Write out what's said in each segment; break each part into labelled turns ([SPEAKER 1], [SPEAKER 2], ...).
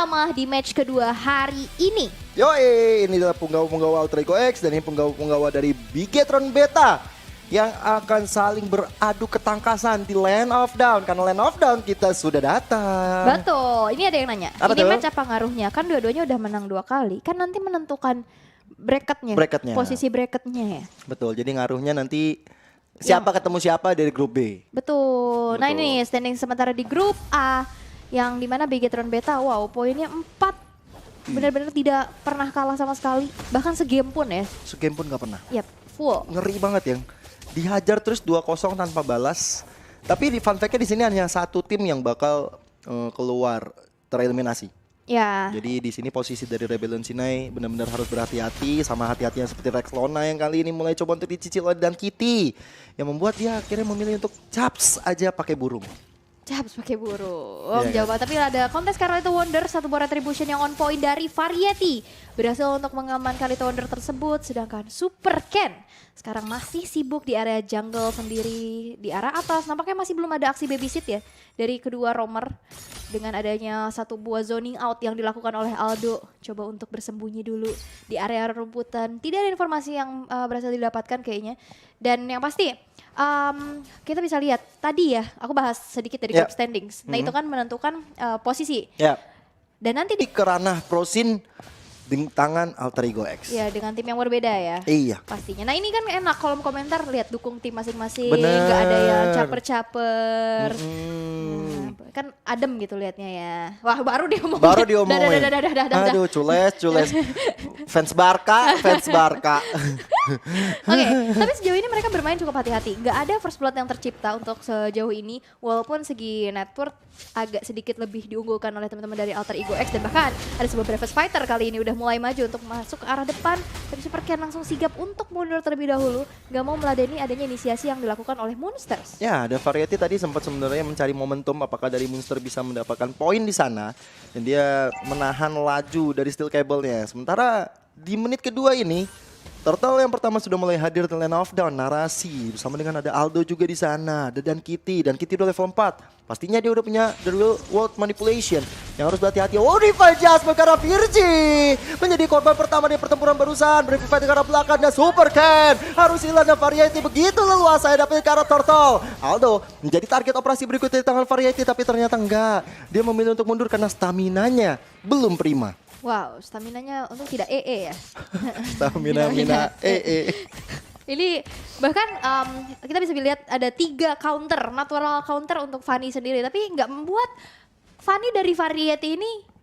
[SPEAKER 1] utama di match kedua hari ini.
[SPEAKER 2] Yoi, ini adalah penggawa-penggawa Alter Ego X dan ini penggawa-penggawa dari Bigetron Beta yang akan saling beradu ketangkasan di Land of Down. Karena Land of Down kita sudah datang.
[SPEAKER 1] Betul, ini ada yang nanya,
[SPEAKER 2] Apa
[SPEAKER 1] ini
[SPEAKER 2] tuh?
[SPEAKER 1] match apa ngaruhnya? Kan dua-duanya udah menang 2 kali, kan nanti menentukan bracketnya, posisi bracketnya ya.
[SPEAKER 2] Betul, jadi ngaruhnya nanti siapa ketemu siapa dari grup B.
[SPEAKER 1] Betul. Nah
[SPEAKER 2] Betul.
[SPEAKER 1] ini standing sementara di grup A yang dimana Bigetron Beta, wow poinnya 4. Benar-benar tidak pernah kalah sama sekali, bahkan segame pun ya.
[SPEAKER 2] Segame pun gak pernah.
[SPEAKER 1] Yap, full.
[SPEAKER 2] Ngeri banget yang dihajar terus 2-0 tanpa balas. Tapi di fun fact-nya di sini hanya satu tim yang bakal keluar tereliminasi.
[SPEAKER 1] Ya.
[SPEAKER 2] Jadi di sini posisi dari Rebellion Sinai benar-benar harus berhati-hati, sama hati-hatinya seperti Rex Lona yang kali ini mulai coba untuk dicicil oleh Dan Kitty yang membuat dia akhirnya memilih untuk caps aja pakai burung.
[SPEAKER 1] Habis pakai burung.
[SPEAKER 2] Iya,
[SPEAKER 1] Jauh banget. Tapi ada kontes Carlito Wonder, satu buah retribution yang on point dari Variety. Berhasil untuk mengamankan Carlito Wonder tersebut. Sedangkan Super Ken sekarang masih sibuk di area jungle sendiri. Di arah atas nampaknya masih belum ada aksi babysit ya dari kedua roamer. Dengan adanya satu buah zoning out yang dilakukan oleh Aldo. Coba untuk bersembunyi dulu di area rumputan. Tidak ada informasi yang berhasil didapatkan kayaknya. Dan yang pasti kita bisa lihat tadi ya, aku bahas sedikit dari group standings. Nah itu kan menentukan posisi.
[SPEAKER 2] Ya.
[SPEAKER 1] Dan nanti
[SPEAKER 2] Di kerana Prosin di tangan Alter Ego X.
[SPEAKER 1] ya dengan tim yang berbeda ya.
[SPEAKER 2] Iya.
[SPEAKER 1] Pastinya. Nah ini kan enak kolom komentar lihat dukung tim masing-masing.
[SPEAKER 2] Bener.
[SPEAKER 1] Gak ada yang caper-caper.
[SPEAKER 2] Hmm.
[SPEAKER 1] Nah, kan adem gitu liatnya ya. Wah baru dia ngomong.
[SPEAKER 2] Baru diomongin.
[SPEAKER 1] Dah.
[SPEAKER 2] Aduh, cules. Fans Barca.
[SPEAKER 1] Oke, tapi sejauh ini mereka bermain cukup hati-hati. Gak ada first blood yang tercipta untuk sejauh ini. Walaupun segi net worth agak sedikit lebih diunggulkan oleh teman-teman dari Alter Ego X. Dan bahkan ada sebuah Breakfast Fighter kali ini udah mulai maju untuk masuk ke arah depan. Tapi Super Ken langsung sigap untuk mundur terlebih dahulu. Gak mau meladeni adanya inisiasi yang dilakukan oleh Monsters.
[SPEAKER 2] Ya, ada Variety tadi sempat sebenarnya mencari momentum apakah dari Monster bisa mendapatkan poin di sana. Dan dia menahan laju dari steel cable-nya. Sementara di menit kedua ini Turtle yang pertama sudah mulai hadir di Land of Down, narasi bersama dengan ada Aldo juga di sana, ada Dan Kitty udah level 4. Pastinya dia udah punya The Real World Manipulation yang harus berhati-hati. Oh, Revive Jasmine karena Virgi menjadi korban pertama di pertempuran barusan. Revive karena belakang dan Super Ken harus hilang dan Variety begitu leluasa dapetin ke arah Turtle. Aldo menjadi target operasi berikutnya di tangan Variety tapi ternyata enggak. Dia memilih untuk mundur karena staminanya belum prima.
[SPEAKER 1] Wow, staminanya untuk tidak EE ya.
[SPEAKER 2] Stamina
[SPEAKER 1] Ini bahkan kita bisa lihat ada 3 counter, natural counter untuk Fanny sendiri. Tapi nggak membuat Fanny dari Variety ini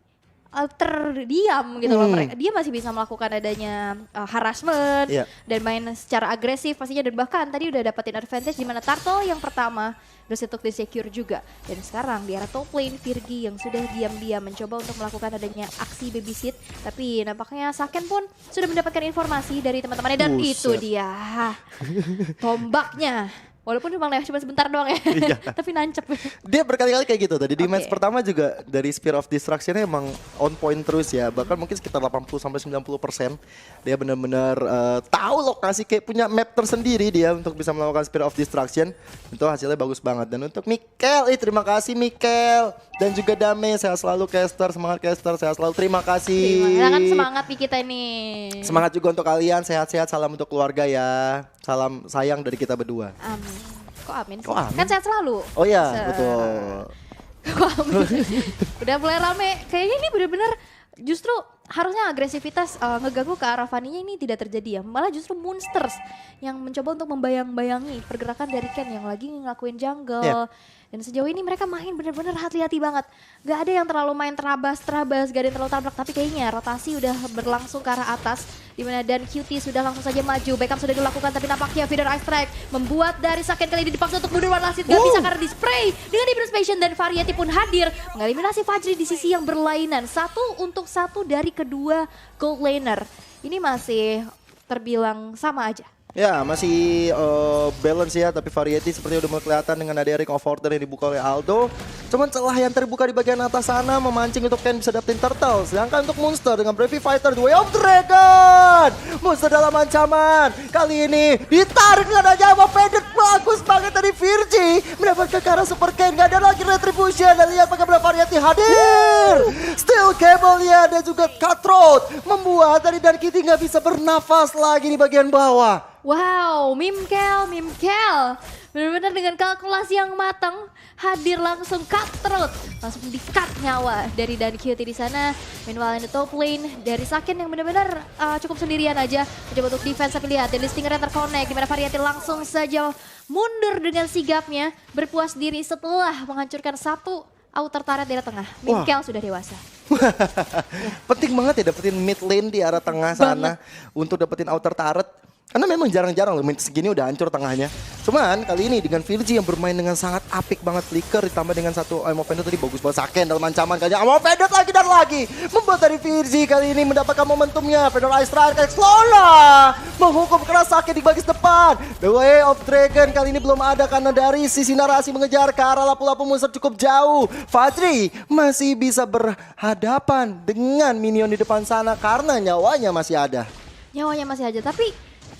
[SPEAKER 1] terdiam gitu loh. Dia masih bisa melakukan adanya harassment dan main secara agresif pastinya. Dan bahkan tadi udah dapetin advantage di mana Turtle yang pertama berhasil untuk di-secure juga. Dan sekarang di arah top lane Virgi yang sudah diam-diam mencoba untuk melakukan adanya aksi babysit. Tapi nampaknya Saken pun sudah mendapatkan informasi dari teman-temannya dan itu dia tombaknya. Walaupun cuma sebentar doang ya, tapi nancep.
[SPEAKER 2] Dia berkali-kali kayak gitu tadi. Di match pertama juga dari Spear of Destruction-nya emang on point terus ya. Bahkan mungkin sekitar 80-90%. Dia benar-benar tahu lokasi, kayak punya map tersendiri dia untuk bisa melakukan Spear of Destruction. Itu hasilnya bagus banget. Dan untuk Mikel, terima kasih Mikel. Dan juga Dame, sehat selalu caster, semangat caster, sehat selalu, terima kasih.
[SPEAKER 1] Kan semangat nih kita ini.
[SPEAKER 2] Semangat juga untuk kalian, sehat-sehat, salam untuk keluarga ya. Salam sayang dari kita berdua.
[SPEAKER 1] Amin. Kok amin sih?
[SPEAKER 2] Kok amin?
[SPEAKER 1] Kan sehat selalu.
[SPEAKER 2] Oh iya, betul.
[SPEAKER 1] Kok amin? Udah mulai rame. Kayaknya ini bener-bener justru harusnya agresivitas ngeganggu ke arah Fanny-nya ini tidak terjadi ya. Malah justru Monsters yang mencoba untuk membayang-bayangi pergerakan dari Ken yang lagi ngelakuin jungle. Dan sejauh ini mereka main bener-bener hati-hati banget. Gak ada yang terlalu main terabas-terabas, gak ada yang terlalu tabrak. Tapi kayaknya rotasi udah berlangsung ke arah atas. Dimana Dan Cutie sudah langsung saja maju. Backup sudah dilakukan tapi nampaknya Feeder Ice Strike membuat dari Saken kali ini dipaksa untuk mundur One Last Hit. Gak bisa karena di spray. Dengan Deep Passion dan Variety pun hadir. Mengeliminasi Fajri di sisi yang berlainan. 1 untuk 1 dari kedua gold laner. Ini masih terbilang sama aja.
[SPEAKER 2] Ya masih balance ya, tapi Variety seperti udah mulai kelihatan dengan ada Ring of Order yang dibuka oleh Aldo. Cuman celah yang terbuka di bagian atas sana memancing untuk Ken bisa dapetin Turtle. Sedangkan untuk Monster dengan Brave Fighter The Way of Dragon, Monster dalam ancaman. Kali ini ditarik dengan aja Faded bagus banget dari Virgi. Mendapatkan ke arah Super Ken. Gak ada lagi Retribution. Dan lihat bagaimana variasi hadir. Steel Cable-nya dan juga Cutthroat. Membuat dari Dan Kitty gak bisa bernafas lagi di bagian bawah.
[SPEAKER 1] Wow, Mimkel. Benar-benar dengan kalkulasi yang matang, hadir langsung Cutthroat, langsung di-cut nyawa dari Dan Kitty di sana. Meanwhile in the top lane dari Saken yang benar-benar cukup sendirian aja mencoba untuk defense, tapi lihat Deadly Stinger yang terconnect, di mana Variety langsung saja mundur dengan sigapnya, berpuas diri setelah menghancurkan satu outer turret di arah tengah. Mimkel sudah dewasa.
[SPEAKER 2] Penting banget ya dapetin mid lane di arah tengah sana untuk dapetin outer turret. Karena memang jarang-jarang loh menit segini udah hancur tengahnya. Cuman kali ini dengan Virgi yang bermain dengan sangat apik banget, flicker ditambah dengan satu Amo Vendor tadi bagus banget Saken dalam ancaman kayaknya Amo Vendor lagi dan lagi. Membuat dari Virgi kali ini mendapatkan momentumnya. Vendor Ice Strike Slona menghukum keras Saken di bagian depan. The Way of Dragon kali ini belum ada karena dari sisi narasi mengejar ke arah lapu-lapu monster cukup jauh. Fajri masih bisa berhadapan dengan minion di depan sana karena nyawanya masih ada.
[SPEAKER 1] Nyawanya masih aja, tapi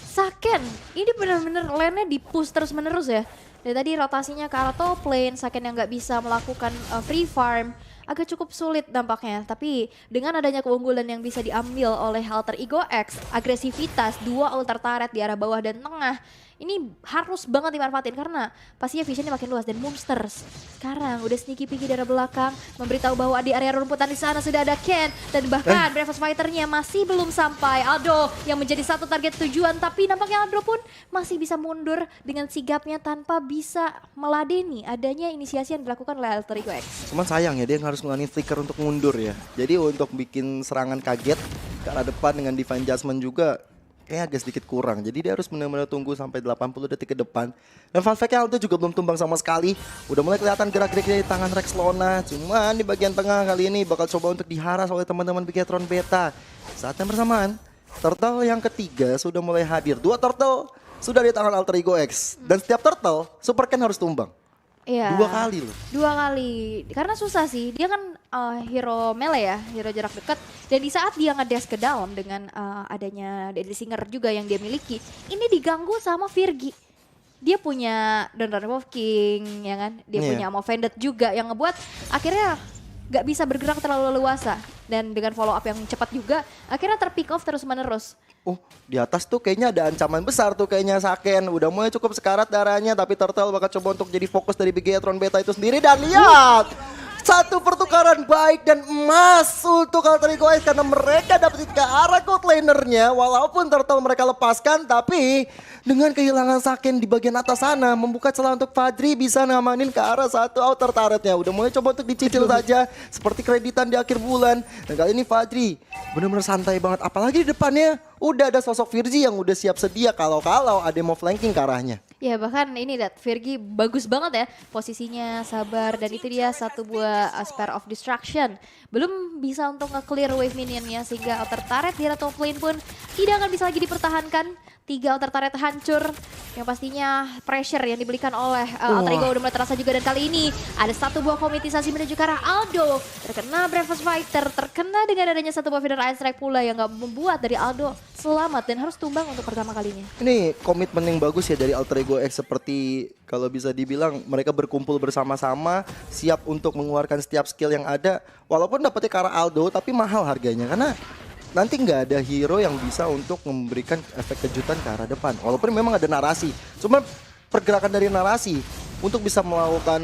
[SPEAKER 1] Saken ini benar-benar lane-nya di-push terus menerus ya. Dari tadi rotasinya ke arah top lane, Saken yang nggak bisa melakukan free farm agak cukup sulit dampaknya. Tapi dengan adanya keunggulan yang bisa diambil oleh Alter Ego X, agresivitas, dua altar turret di arah bawah dan tengah, ini harus banget dimanfaatin karena pastinya visionnya makin luas. Dan Monsters sekarang udah sneaky peeky dari belakang, memberitahu bahwa di area rumputan di sana sudah ada Ken, dan bahkan Breakfast Fighter-nya masih belum sampai. Aldo yang menjadi satu target tujuan, tapi nampaknya Aldo pun masih bisa mundur dengan sigapnya tanpa bisa meladeni adanya inisiasi yang dilakukan oleh Alter Ego X.
[SPEAKER 2] Cuman sayang ya dia harus ngulangin flicker untuk mundur ya. Jadi untuk bikin serangan kaget ke arah depan dengan Divine Judgment juga kayaknya agak sedikit kurang. Jadi dia harus benar-benar tunggu sampai 80 detik ke depan. Dan fun fact-nya Aldo juga belum tumbang sama sekali. Udah mulai kelihatan gerak-geriknya di tangan Rex Lona. Cuman di bagian tengah kali ini bakal coba untuk diharas oleh teman-teman Bigetron Beta. Saat yang bersamaan, turtle yang ketiga sudah mulai hadir. 2 turtle sudah di tangan Alter Ego X. Dan setiap turtle, Super Ken harus tumbang.
[SPEAKER 1] Iya.
[SPEAKER 2] 2 kali loh.
[SPEAKER 1] 2 kali. Karena susah sih. Dia kan hero melee ya, hero jarak dekat. Dan di saat dia ngedash ke dalam dengan adanya Deadly Singer juga yang dia miliki, ini diganggu sama Virgi. Dia punya Dawn Wolf King, ya kan? Dia punya Amo Vendor juga yang ngebuat akhirnya gak bisa bergerak terlalu leluasa. Dan dengan follow up yang cepat juga, akhirnya terpick off terus menerus.
[SPEAKER 2] Oh, di atas tuh kayaknya ada ancaman besar tuh kayaknya Saken. Udah mulai cukup sekarat darahnya, tapi Turtle bakal coba untuk jadi fokus dari Bigetron Beta itu sendiri. Dan lihat, satu pertukaran baik dan emas untuk Alter Ego X karena mereka dapetin ke arah gold lanernya. Walaupun Turtle mereka lepaskan, tapi dengan kehilangan Saken di bagian atas sana membuka celah untuk Fajri bisa ngamanin ke arah satu outer turretnya. Udah mulai coba untuk dicicil saja seperti kreditan di akhir bulan. Dan kali ini Fajri benar-benar santai banget, apalagi di depannya udah ada sosok Virgi yang udah siap sedia kalau ada yang mau flanking ke arahnya.
[SPEAKER 1] Ya bahkan ini Virgi bagus banget ya posisinya, sabar, dan itu dia satu buah Spare of Destruction. Belum bisa untuk nge-clear wave minionnya sehingga outer turret di top lane pun tidak akan bisa lagi dipertahankan. 3 outer turret hancur yang pastinya pressure yang diberikan oleh Alter Ego udah mulai terasa juga. Dan kali ini ada satu buah komitisasi menuju ke arah Aldo. Terkena Breakfast Fighter, terkena dengan adanya satu buah Vendor Ice Strike pula yang gak membuat dari Aldo selamat dan harus tumbang untuk pertama kalinya.
[SPEAKER 2] Ini komitmen yang bagus ya dari Alter Ego X, seperti kalau bisa dibilang mereka berkumpul bersama-sama siap untuk mengeluarkan setiap skill yang ada. Walaupun dapetnya ke arah Aldo tapi mahal harganya karena nanti nggak ada hero yang bisa untuk memberikan efek kejutan ke arah depan. Walaupun memang ada narasi, cuma pergerakan dari narasi untuk bisa melakukan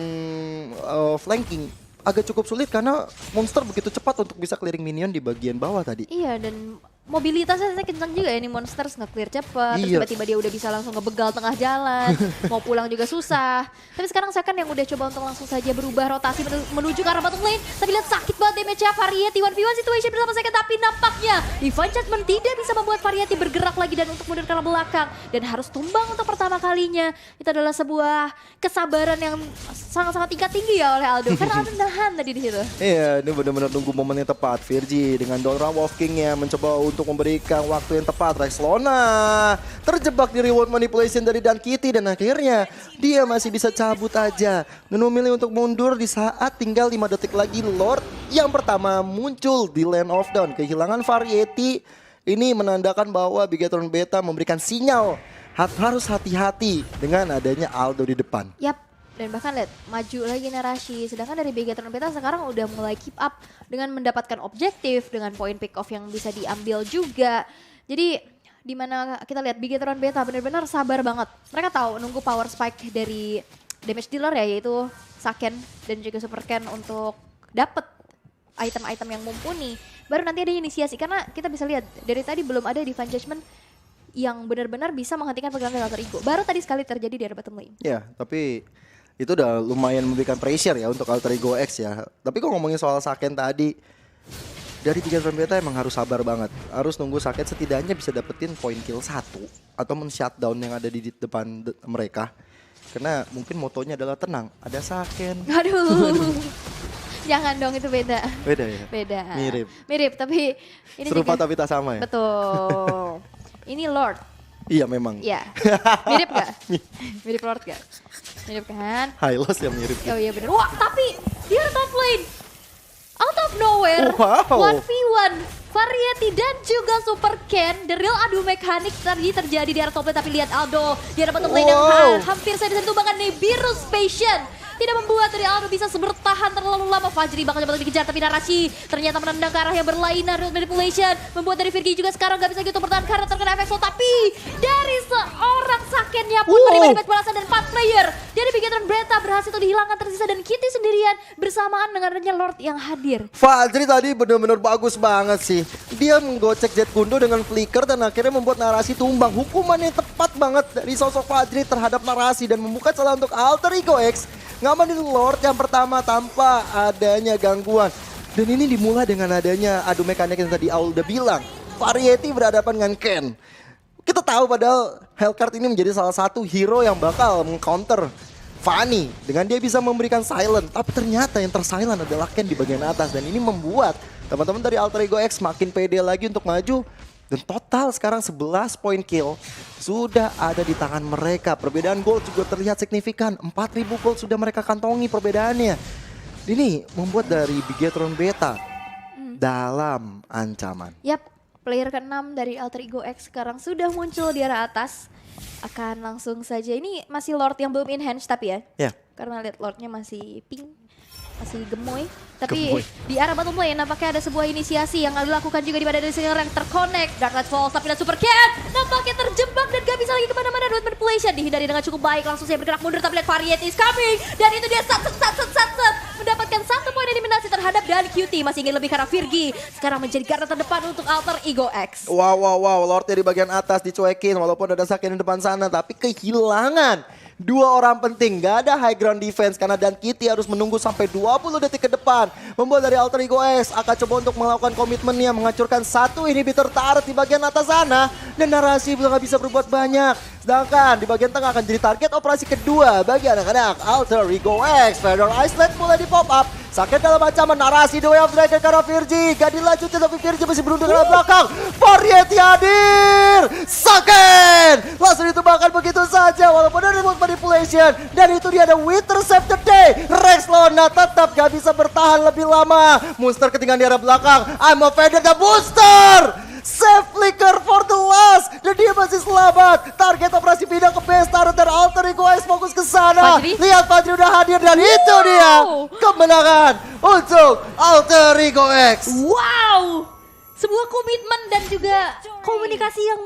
[SPEAKER 2] flanking agak cukup sulit karena monster begitu cepat untuk bisa clearing minion di bagian bawah tadi.
[SPEAKER 1] Iya, dan mobilitasnya kencang juga ya ini Monsters, nge-clear cepet, terus tiba-tiba dia udah bisa langsung ngebegal tengah jalan, mau pulang juga susah. Tapi sekarang Saken yang udah coba untuk langsung saja berubah rotasi menuju ke arah bottom lane, tapi lihat sakit banget damage-nya Variety 1v1 situation bersama Saken, tapi nampaknya Divine Judgment tidak bisa membuat Variety bergerak lagi dan untuk mundur ke arah belakang dan harus tumbang untuk pertama kalinya. Itu adalah sebuah kesabaran yang sangat-sangat tingkat tinggi ya oleh Aldo karena Aldo nahan tadi di situ.
[SPEAKER 2] Iya, ini benar-benar tunggu momen yang tepat. Virgi dengan Dawn Wolf King-nya mencoba untuk memberikan waktu yang tepat. Rex Lona terjebak di reward manipulation dari Dan Kitty dan akhirnya dia masih bisa cabut aja dan memilih untuk mundur di saat tinggal 5 detik lagi. Lord yang pertama muncul di Land of Dawn. Kehilangan Variety ini menandakan bahwa Bigetron Beta memberikan sinyal harus hati-hati dengan adanya Aldo di depan.
[SPEAKER 1] Yap, dan bahkan lihat maju lagi narasi. Sedangkan dari Bigetron Beta sekarang udah mulai keep up dengan mendapatkan objektif, dengan poin pick off yang bisa diambil juga. Jadi dimana kita lihat Bigetron Beta benar-benar sabar banget. Mereka tahu nunggu power spike dari damage dealer ya, yaitu Saken dan juga Super Ken untuk dapet item-item yang mumpuni. Baru nanti ada inisiasi, karena kita bisa lihat dari tadi belum ada Divine Judgment yang benar-benar bisa menghentikan pergerakan Alter Ego. Baru tadi sekali terjadi di area bottom lane.
[SPEAKER 2] Ya, tapi itu udah lumayan memberikan pressure ya untuk Alter Ego X ya. Tapi kalau ngomongin soal Saken tadi, dari Bigetron Beta emang harus sabar banget. Harus nunggu Saken setidaknya bisa dapetin point kill 1 atau men-shutdown yang ada di depan mereka. Karena mungkin motonya adalah tenang, ada Saken.
[SPEAKER 1] Aduh. Jangan dong, itu beda.
[SPEAKER 2] Beda ya?
[SPEAKER 1] Beda.
[SPEAKER 2] Mirip,
[SPEAKER 1] tapi ini
[SPEAKER 2] serupa
[SPEAKER 1] juga,
[SPEAKER 2] tapi tak sama ya?
[SPEAKER 1] betul. Ini Lord.
[SPEAKER 2] Iya memang.
[SPEAKER 1] Iya. Mirip gak? Mirip Lord gak? Mirip kan?
[SPEAKER 2] Hylos yang mirip.
[SPEAKER 1] Oh iya bener. Wah, tapi dia top lane. Out of nowhere.
[SPEAKER 2] Wow.
[SPEAKER 1] 1v1. Variety dan juga Super Ken. The real adu mekanik tadi terjadi di area top lane. Tapi lihat Aldo. Dia dapat top lane yang hampir saja disentuhkan Nibiru's Passion. Tidak membuat dari Aldo bisa bertahan terlalu lama. Fajri bakal coba dikejar, tapi narasi ternyata menendang ke arah yang berlainan. Manipulation membuat dari Virgi juga sekarang gak bisa gitu bertahan karena terkena efek slow. Tapi dari seorang Sakennya pun menerima damage balasan dan 4 player dari Bigetron Beta berhasil untuk dihilangkan, tersisa dan Kitty sendirian bersamaan dengan adanya Lord yang hadir.
[SPEAKER 2] Fajri tadi benar-benar bagus banget sih. Dia menggocek Jet Kundo dengan flicker dan akhirnya membuat narasi tumbang. Hukuman yang tepat banget dari sosok Fajri terhadap narasi dan membuka celah untuk Alter Ego X ngamanin Lord yang pertama tanpa adanya gangguan. Dan ini dimulai dengan adanya adu mekanik yang tadi Aul udah bilang. Variety berhadapan dengan Ken. Kita tahu padahal Hellcard ini menjadi salah satu hero yang bakal meng-counter Fanny dengan dia bisa memberikan silent. Tapi ternyata yang tersilent adalah Ken di bagian atas. Dan ini membuat teman-teman dari Alter Ego X makin pede lagi untuk maju. Dan total sekarang 11 point kill sudah ada di tangan mereka. Perbedaan gold juga terlihat signifikan. 4.000 gold sudah mereka kantongi perbedaannya. Ini membuat dari Bigetron Beta dalam ancaman.
[SPEAKER 1] Yap, player ke-6 dari Alter Ego X sekarang sudah muncul di arah atas. Akan langsung saja, ini masih Lord yang belum enhance tapi ya.
[SPEAKER 2] Ya.
[SPEAKER 1] Karena lihat Lordnya masih pink, masih gemoy. Tapi
[SPEAKER 2] Gemoy.
[SPEAKER 1] di arah bottom lane nampaknya ada sebuah inisiasi yang dilakukan juga di pada dari single yang terconnect. Dark Knight Falls tapi dan Super Ken nampaknya terjebak dan gak bisa lagi kemana-mana. Duet manipulation dihindari dengan cukup baik. Langsung saya bergerak mundur tapi lihat Variety is coming. Dan itu dia sat mendapatkan 1 poin eliminasi terhadap dan QT. Masih ingin lebih karena Virgi sekarang menjadi garda terdepan untuk Alter Ego X.
[SPEAKER 2] Wow, Lordnya di bagian atas dicuekin walaupun ada Saken di depan sana. Tapi kehilangan 2 orang penting, gak ada high ground defense karena Dan Kitty harus menunggu sampai 20 detik ke depan. Membuat dari Alter Ego X akan coba untuk melakukan komitmennya, menghancurkan 1 inhibitor turret di bagian atas sana. Dan narasi belum bisa berbuat banyak. Sedangkan di bagian tengah akan jadi target operasi kedua bagi anak-anak Alter Ego X. Feather Island mulai di pop up. Sakit dalam ancaman, narasi The Way of Dragon karena Virgi. Gak dilanjutin tapi Virgi masih beruntung ke belakang. Variety hadir. Saken langsung ditembakkan begitu saja walaupun ada remote manipulation. Dan itu dia ada Intercept the Day. Rex Lona tetap gak bisa bertahan lebih lama. Monster ketinggalan di arah belakang. I'm offended the booster. Save flicker for the last. Dan dia masih selamat. Target operasi pindah ke base turret dan Alter Ego X fokus ke sana.
[SPEAKER 1] Fajri?
[SPEAKER 2] Lihat Fajri udah hadir dan itu dia kemenangan untuk Alter Ego X.
[SPEAKER 1] Wow, sebuah komitmen dan juga komunikasi yang